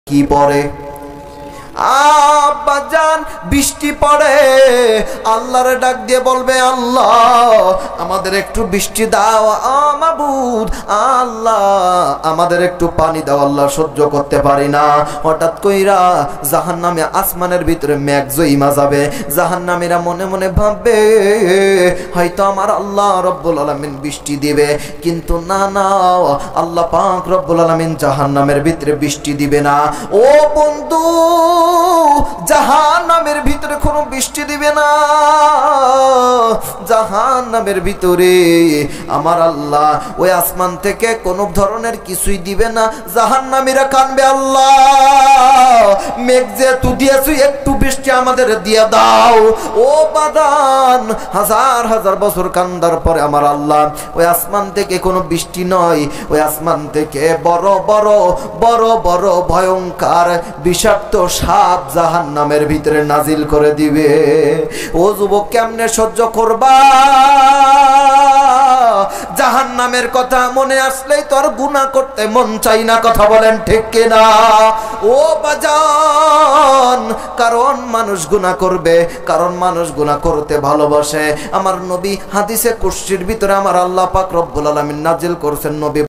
কি পড়ে আব্বাজান বৃষ্টি পড়ে আল্লাহরে ডাক দিয়ে বলবে আল্লাহ আমাদের একটু বৃষ্টি দাও মাবুদ আল্লাহ আমাদের একটু পানি দাও আল্লাহ সহ্য করতে পারি না হঠাৎ কইরা জাহান্নামে আসমানের ভিতরে মেঘ জইমা যাবে জাহান্নামীরা মনে মনে ভাববে হয়তো আমার আল্লাহ রব্বুল আলামিন বৃষ্টি দিবে কিন্তু না না আল্লাহ পাক রব্বুল আলামিন জাহান্নামের ভিতরে বৃষ্টি দিবে না ও বন্ধু জাহান্নামের ভিতরে কোনো বৃষ্টি দিবে না জাহান্নামের ভিতরে আমার আল্লাহ ওই আসমান থেকে কোনো ধরনের কিছুই দিবে না জাহান্নামীরা কানবে আল্লাহ মেঘ যে তুই দিয়েছ একটু বৃষ্টি আমাদের দিয়ে দাও ও বাদান হাজার হাজার বছর কান্দার পরে আমার আল্লাহ ওই আসমান থেকে কোনো বৃষ্টি নয় ওই আসমান থেকে বড় বড় বড় বড় ভয়ঙ্কর বিষাক্ত সাপ জাহান্নামের ভিতরে নাজিল করে দিবে ও যুবক কেমনে সহ্য করবা জাহান্নামের কথা মনে আসলেই তোর গুনাহ করতে মন চাই না কথা বলেন ঠিক কিনা ও বাজান কারণ মানুষ গুনাহ করবে কারণ মানুষ গুনাহ করতে ভালোবাসে আমার নবী হাদিসে কুদসির ভিতরে আমার আল্লাহ পাক রব্বুল আলামিন নাজিল করেছেন নবী